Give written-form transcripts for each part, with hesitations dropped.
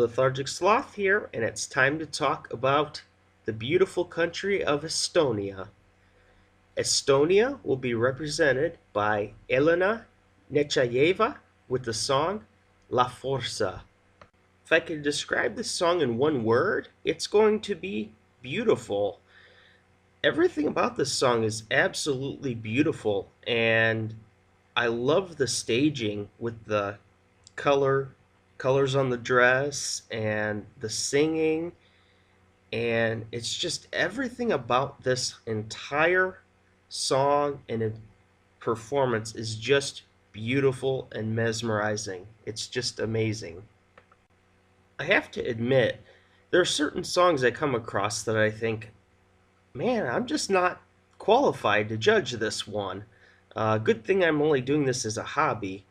Lethargic Sloth here, and it's time to talk about the beautiful country of Estonia. Estonia will be represented by Elina Nechayeva with the song La Forza. If I could describe this song in one word, it's going to be beautiful. Everything about this song is absolutely beautiful, and I love the staging with the colors on the dress and the singing, and it's just everything about this entire song and performance is just beautiful and mesmerizing. It's just amazing. I have to admit, there are certain songs I come across that I think, man, I'm just not qualified to judge this one. Good thing I'm only doing this as a hobby.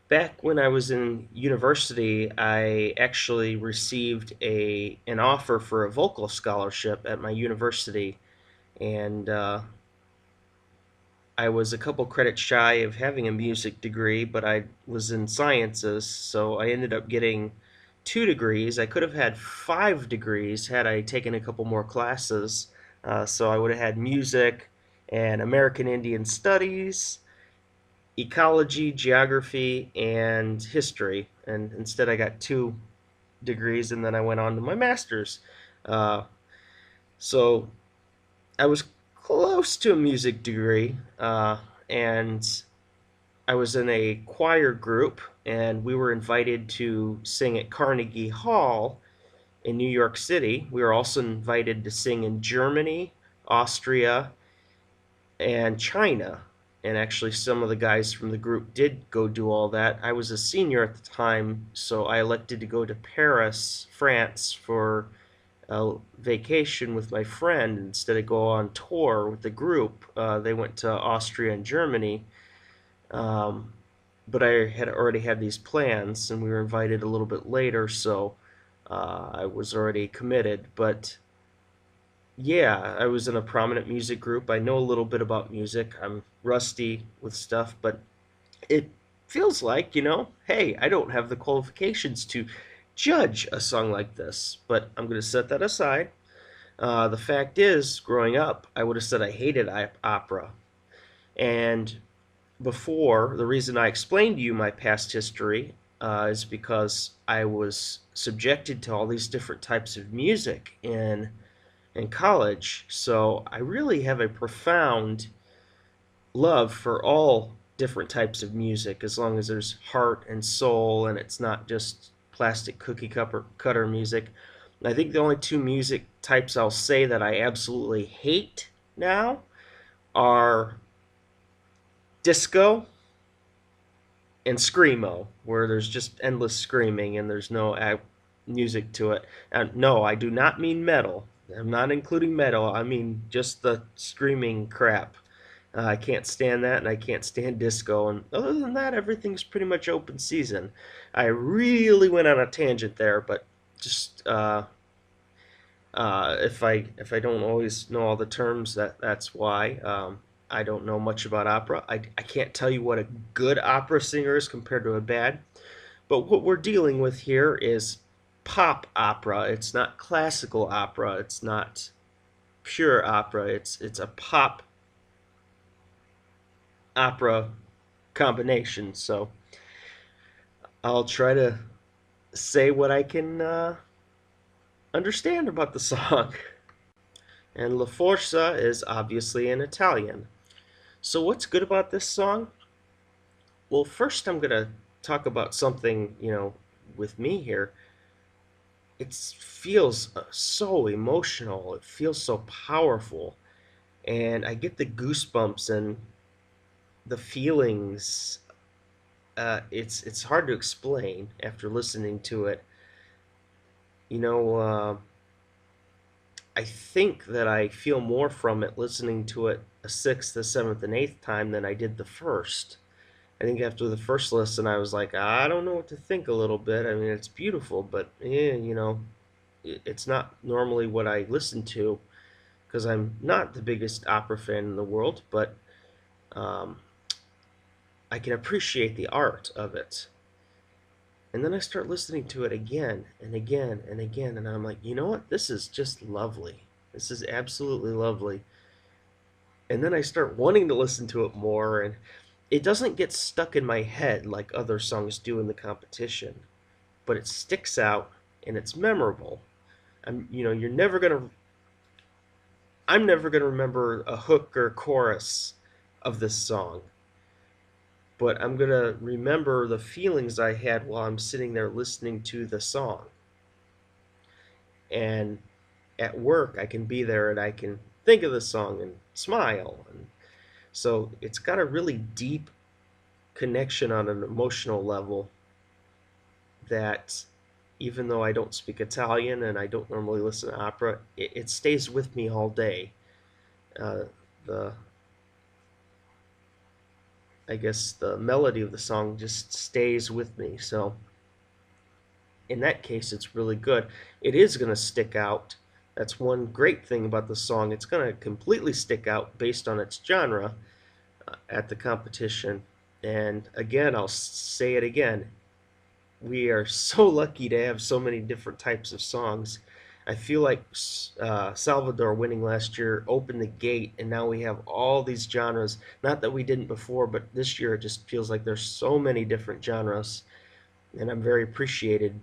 Back when I was in university, I actually received an offer for a vocal scholarship at my university, and I was a couple credits shy of having a music degree, but I was in sciences, so I ended up getting 2 degrees. I could have had 5 degrees had I taken a couple more classes. So I would have had music and American Indian Studies, ecology, geography, and history. And instead, I got 2 degrees, and then I went on to my master's. Uh, so I was close to a music degree, and I was in a choir group, and we were invited to sing at Carnegie Hall in New York City. We were also invited to sing in Germany, Austria, and China. And actually, some of the guys from the group did go do all that. I was a senior at the time, so I elected to go to Paris, France for a vacation with my friend instead of go on tour with the group. They went to Austria and Germany. Um, but I had already had these plans, and we were invited a little bit later, so I was already committed. But yeah, I was in a prominent music group. I know a little bit about music. I'm rusty with stuff, but it feels like, hey, I don't have the qualifications to judge a song like this. But I'm going to set that aside. The fact is, growing up, I would have said I hated opera. And before, the reason I explained to you my past history is because I was subjected to all these different types of music in college. So I really have a profound love for all different types of music, as long as there's heart and soul and it's not just plastic cookie cutter music. I think the only two music types I'll say that I absolutely hate now are disco and screamo, where there's just endless screaming and there's no music to it. And no, I do not mean metal. I'm not including metal. I mean just the screaming crap. I can't stand that, and I can't stand disco. And other than that, everything's pretty much open season. I really went on a tangent there, but just if I don't always know all the terms, that's why. I don't know much about opera. I can't tell you what a good opera singer is compared to a bad. But what we're dealing with here is pop opera. It's not classical opera. It's not pure opera. It's a pop opera combination. So I'll try to say what I can understand about the song. And La Forza is obviously in Italian. So what's good about this song? Well, first I'm going to talk about something, with me here. It feels so emotional. It feels so powerful. And I get the goosebumps and the feelings. It's hard to explain after listening to it. You know, I think that I feel more from it listening to it a sixth, a seventh, and eighth time than I did the first. I think after the first listen, I was like, I don't know what to think a little bit. I mean, it's beautiful, but it's not normally what I listen to because I'm not the biggest opera fan in the world, but um, I can appreciate the art of it. And then I start listening to it again and again and again, and I'm like, you know what? This is just lovely. This is absolutely lovely. And then I start wanting to listen to it more, and it doesn't get stuck in my head like other songs do in the competition, but it sticks out and it's memorable. You're never gonna. I'm never gonna remember a hook or chorus of this song, but I'm gonna remember the feelings I had while I'm sitting there listening to the song. And at work, I can be there and I can think of the song and smile. And so it's got a really deep connection on an emotional level that even though I don't speak Italian and I don't normally listen to opera, it stays with me all day. Uh, the I guess the melody of the song just stays with me. So in that case, it's really good. It is going to stick out. That's one great thing about the song. It's going to completely stick out based on its genre at the competition. And again, I'll say it again. We are so lucky to have so many different types of songs. I feel like Salvador winning last year opened the gate, and now we have all these genres. Not that we didn't before, but this year it just feels like there's so many different genres, and I'm very appreciative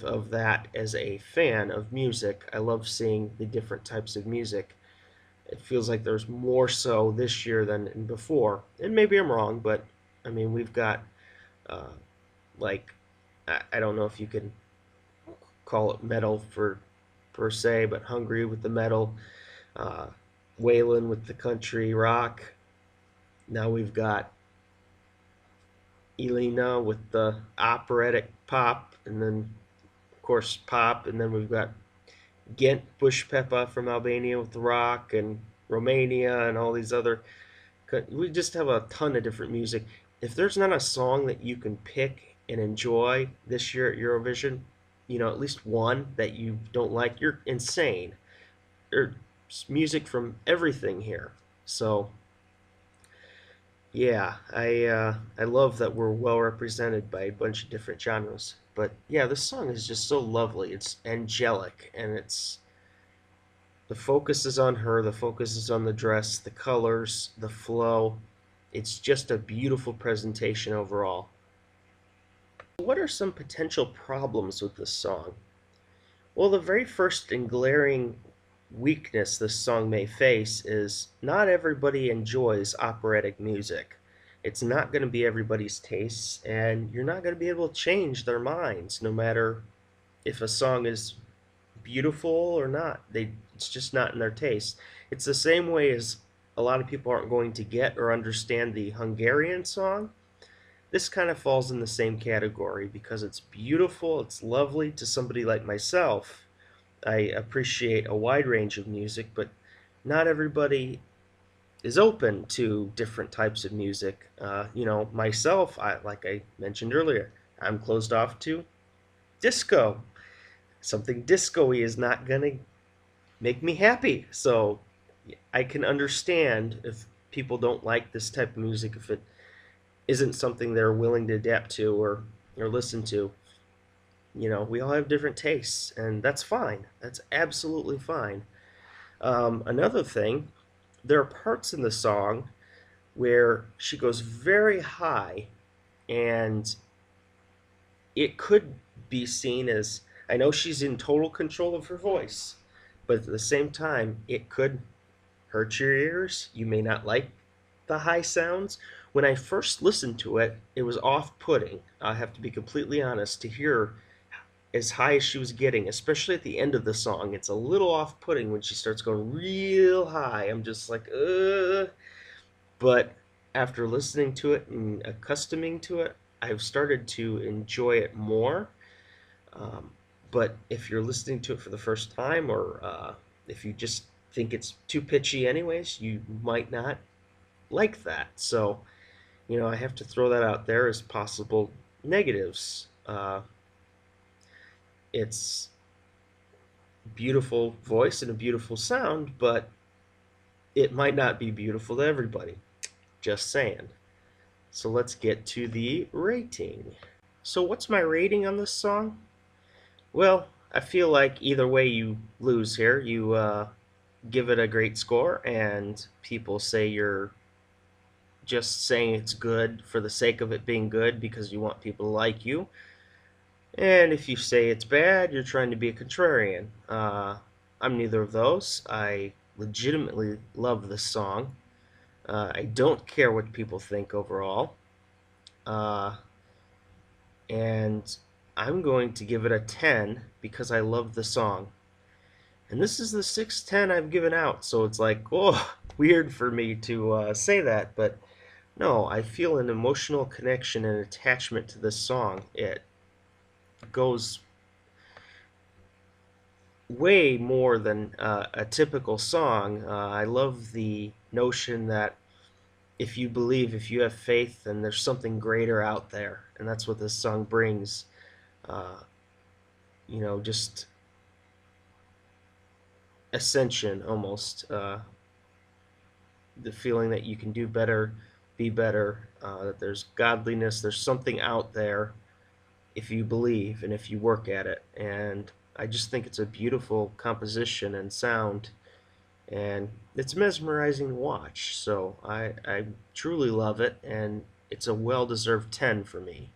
of that as a fan of music. I love seeing the different types of music. It feels like there's more so this year than before, and maybe I'm wrong, but I mean we've got uh, like I don't know if you can call it metal for per se, but Hungary with the metal, uh, Waylon with the country rock. Now we've got Elina with the operatic pop, and then of course pop, and then we've got Ghent Bush Peppa from Albania with the rock, and Romania, and all these other. We just have a ton of different music. If there's not a song that you can pick and enjoy this year at Eurovision, at least one that you don't like, you're insane. There's music from everything here. So yeah, I love that we're well represented by a bunch of different genres. But yeah, this song is just so lovely. It's angelic, and the focus is on her, the focus is on the dress, the colors, the flow. It's just a beautiful presentation overall. What are some potential problems with this song? Well, the very first and glaring weakness this song may face is not everybody enjoys operatic music. It's not going to be everybody's tastes, and you're not going to be able to change their minds no matter if a song is beautiful or not. It's just not in their taste. It's the same way as a lot of people aren't going to get or understand the Hungarian song. This kind of falls in the same category because it's beautiful, it's lovely to somebody like myself. I appreciate a wide range of music, but not everybody is open to different types of music. Myself, like I mentioned earlier, I'm closed off to disco. Something disco-y is not going to make me happy. So I can understand if people don't like this type of music, if it isn't something they're willing to adapt to or listen to. We all have different tastes, and that's fine. That's absolutely fine. Another thing, there are parts in the song where she goes very high, and it could be seen as, I know she's in total control of her voice, but at the same time, it could hurt your ears. You may not like the high sounds. When I first listened to it, it was off-putting. I have to be completely honest, to hear as high as she was getting, especially at the end of the song. It's a little off-putting when she starts going real high. I'm just like, ugh. But after listening to it and accustoming to it, I've started to enjoy it more. Um, but if you're listening to it for the first time, or if you just think it's too pitchy anyways, you might not like that. So, I have to throw that out there as possible negatives. It's beautiful voice and a beautiful sound, but it might not be beautiful to everybody. Just saying. So let's get to the rating. So, what's my rating on this song? Well, I feel like either way you lose here. You give it a great score, and people say you're just saying it's good for the sake of it being good because you want people to like you. And if you say it's bad, you're trying to be a contrarian. I'm neither of those. I legitimately love this song. I don't care what people think overall. Uh, and I'm going to give it a 10 because I love the song. And this is the sixth 10 I've given out, so it's like, oh, weird for me to say that, but no, I feel an emotional connection and attachment to this song. It goes way more than a typical song. I love the notion that if you believe, if you have faith, then there's something greater out there, and that's what this song brings. Uh, just ascension almost. The feeling that you can do better, be better, that there's godliness, there's something out there if you believe and if you work at it. And I just think it's a beautiful composition and sound, and it's mesmerizing to watch. So I truly love it, and it's a well-deserved 10 for me.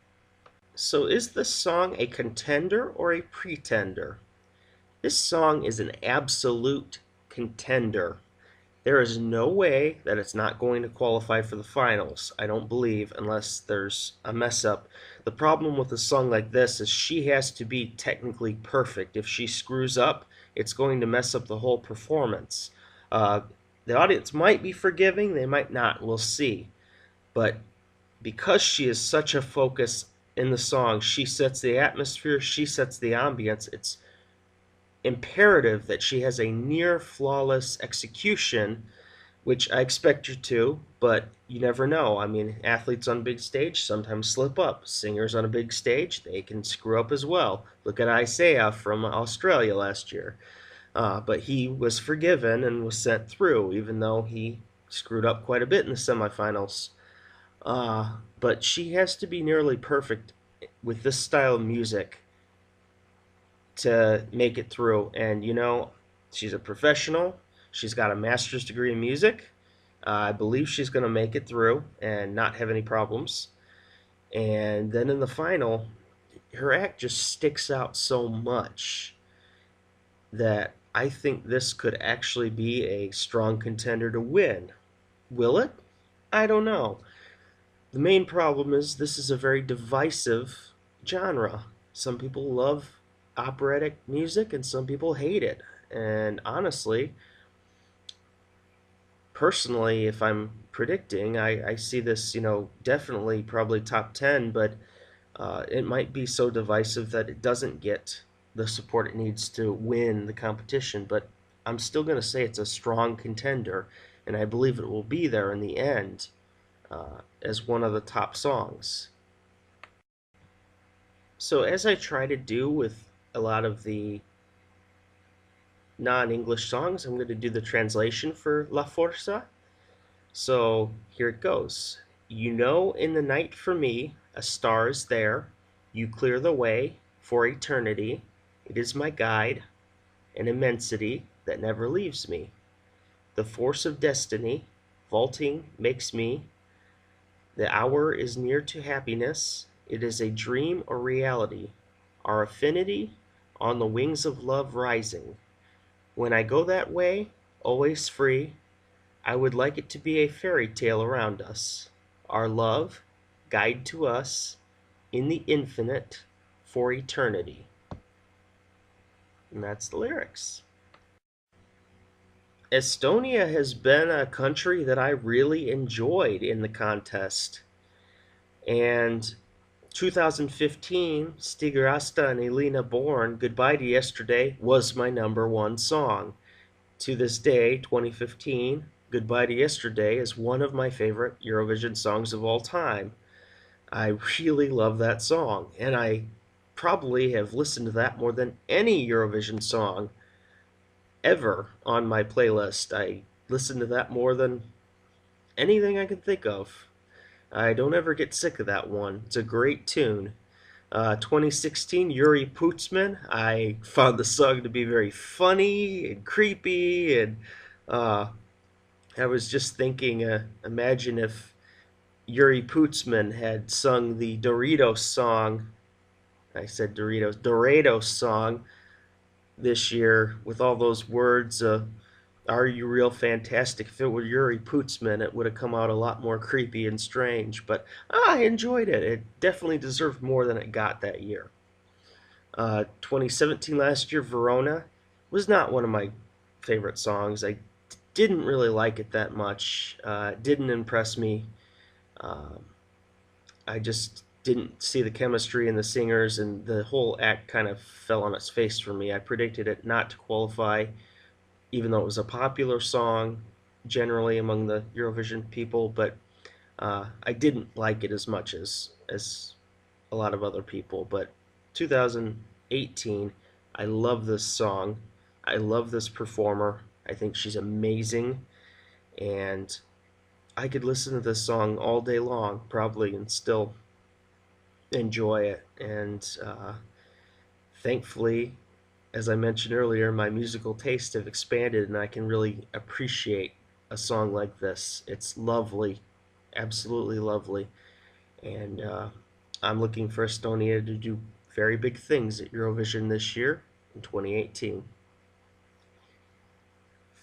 So is this song a contender or a pretender? This song is an absolute contender. There is no way that it's not going to qualify for the finals, I don't believe, unless there's a mess up. The problem with a song like this is she has to be technically perfect. If she screws up, it's going to mess up the whole performance. Uh, the audience might be forgiving, they might not, we'll see. But because she is such a focus in the song, she sets the atmosphere, she sets the ambience. It's imperative that she has a near flawless execution, which I expect her to, but you never know. I mean, athletes on a big stage sometimes slip up. Singers on a big stage, they can screw up as well. Look at Isaiah from Australia last year. But he was forgiven and was sent through, even though he screwed up quite a bit in the semifinals. But she has to be nearly perfect with this style of music to make it through. And she's a professional. She's got a master's degree in music. I believe she's going to make it through and not have any problems. And then in the final, her act just sticks out so much that I think this could actually be a strong contender to win. Will it? I don't know. The main problem is this is a very divisive genre. Some people love operatic music and some people hate it. And honestly, personally, if I'm predicting, I see this, definitely probably top 10, but it might be so divisive that it doesn't get the support it needs to win the competition. But I'm still going to say it's a strong contender, and I believe it will be there in the end as one of the top songs. So, as I try to do with a lot of the non-English songs, I'm going to do the translation for La Forza. So here it goes. You know, in the night for me, a star is there. You clear the way for eternity. It is my guide, an immensity that never leaves me. The force of destiny, vaulting, makes me. The hour is near to happiness. It is a dream or reality. Our affinity, on the wings of love rising. When I go that way, always free, I would like it to be a fairy tale around us. Our love, guide to us, in the infinite, for eternity. And that's the lyrics. Estonia has been a country that I really enjoyed in the contest. And 2015, Stiger Asta and Elina Born, Goodbye to Yesterday, was my number one song. To this day, 2015, Goodbye to Yesterday is one of my favorite Eurovision songs of all time. I really love that song, and I probably have listened to that more than any Eurovision song ever on my playlist. I listen to that more than anything I can think of. I don't ever get sick of that one. It's a great tune. 2016, Yuri Putzman. I found the song to be very funny and creepy, and uh, I was just thinking, imagine if Yuri Putzman had sung the Doritos song. I said Doritos song this year with all those words. Are you real fantastic? If it were Yuri Putzman, it would have come out a lot more creepy and strange. But I enjoyed it. It definitely deserved more than it got that year. 2017 last year, Verona was not one of my favorite songs. I didn't really like it that much. It didn't impress me. Um, I just didn't see the chemistry in the singers, and the whole act kind of fell on its face for me. I predicted it not to qualify, even though it was a popular song generally among the Eurovision people, but I didn't like it as much as a lot of other people. But 2018, I love this song. I love this performer. I think she's amazing, and I could listen to this song all day long, probably, and still enjoy it. And thankfully, as I mentioned earlier, my musical tastes have expanded, and I can really appreciate a song like this. It's lovely, absolutely lovely, and I'm looking for Estonia to do very big things at Eurovision this year in 2018.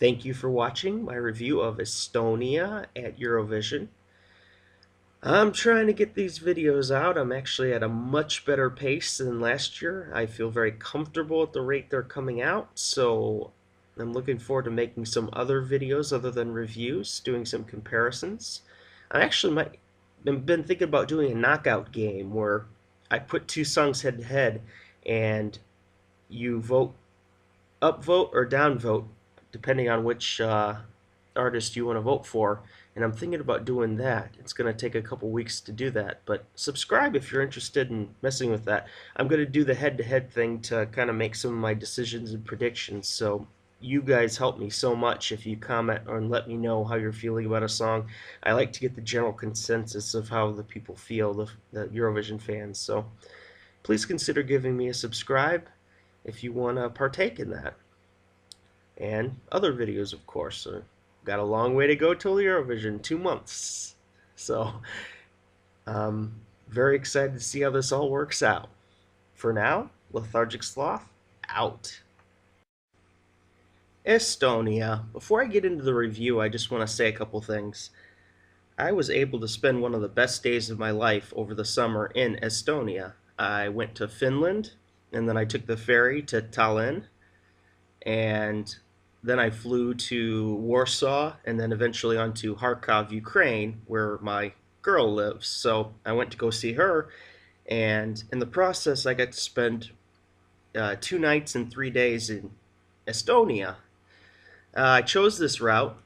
Thank you for watching my review of Estonia at Eurovision. I'm trying to get these videos out. I'm actually at a much better pace than last year. I feel very comfortable at the rate they're coming out, so I'm looking forward to making some other videos other than reviews, doing some comparisons. I actually might been thinking about doing a knockout game where I put two songs head to head and you vote upvote or downvote depending on which artist you want to vote for. And I'm thinking about doing that. It's going to take a couple weeks to do that, but subscribe if you're interested in messing with that. I'm going to do the head-to-head thing to kind of make some of my decisions and predictions. So you guys help me so much if you comment or let me know how you're feeling about a song. I like to get the general consensus of how the people feel, the Eurovision fans. So please consider giving me a subscribe if you want to partake in that. And other videos, of course. Got a long way to go till Eurovision, 2 months. So I'm very excited to see how this all works out. For now, Lethargic Sloth, out. Estonia. Before I get into the review, I just want to say a couple things. I was able to spend one of the best days of my life over the summer in Estonia. I went to Finland, and then I took the ferry to Tallinn, and then I flew to Warsaw, and then eventually on to Kharkov, Ukraine, where my girl lives. So I went to go see her, and in the process, I got to spend 2 nights and 3 days in Estonia. I chose this route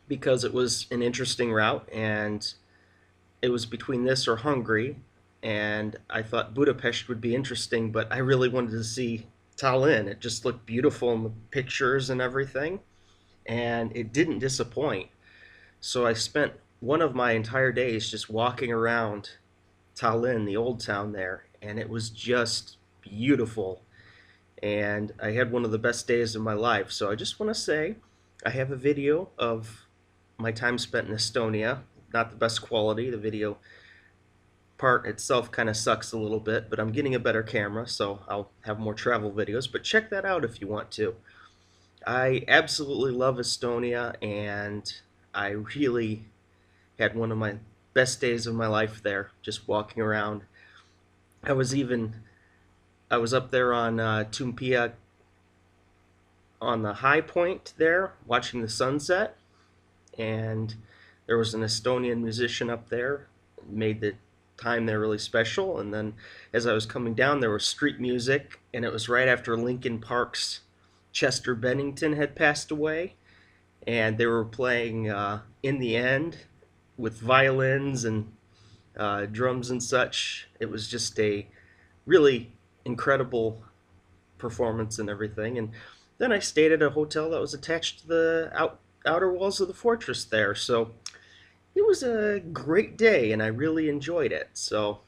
because it was an interesting route, and it was between this or Hungary, and I thought Budapest would be interesting, but I really wanted to see Tallinn. It just looked beautiful in the pictures and everything, and it didn't disappoint. So I spent one of my entire days just walking around Tallinn, the old town there, and it was just beautiful. And I had one of the best days of my life. So I just want to say I have a video of my time spent in Estonia. Not the best quality. The video part itself kind of sucks a little bit, but I'm getting a better camera, so I'll have more travel videos. But check that out if you want to. I absolutely love Estonia, and I really had one of my best days of my life there, just walking around. I was even I was up there on Tumpia on the high point there, watching the sunset, and there was an Estonian musician up there, made the time there really special. And then as I was coming down, there was street music, and it was right after Linkin Park's Chester Bennington had passed away, and they were playing In the End with violins and drums and such. It was just a really incredible performance and everything. And then I stayed at a hotel that was attached to the outer walls of the fortress there. So it was a great day, and I really enjoyed it. So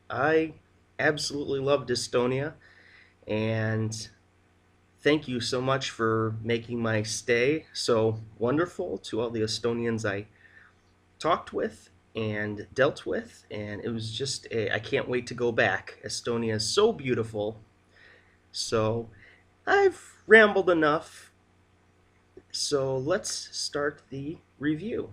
I absolutely loved Estonia, and thank you so much for making my stay so wonderful to all the Estonians I talked with and dealt with, and it was just I can't wait to go back. Estonia is so beautiful. So I've rambled enough. So let's start the review.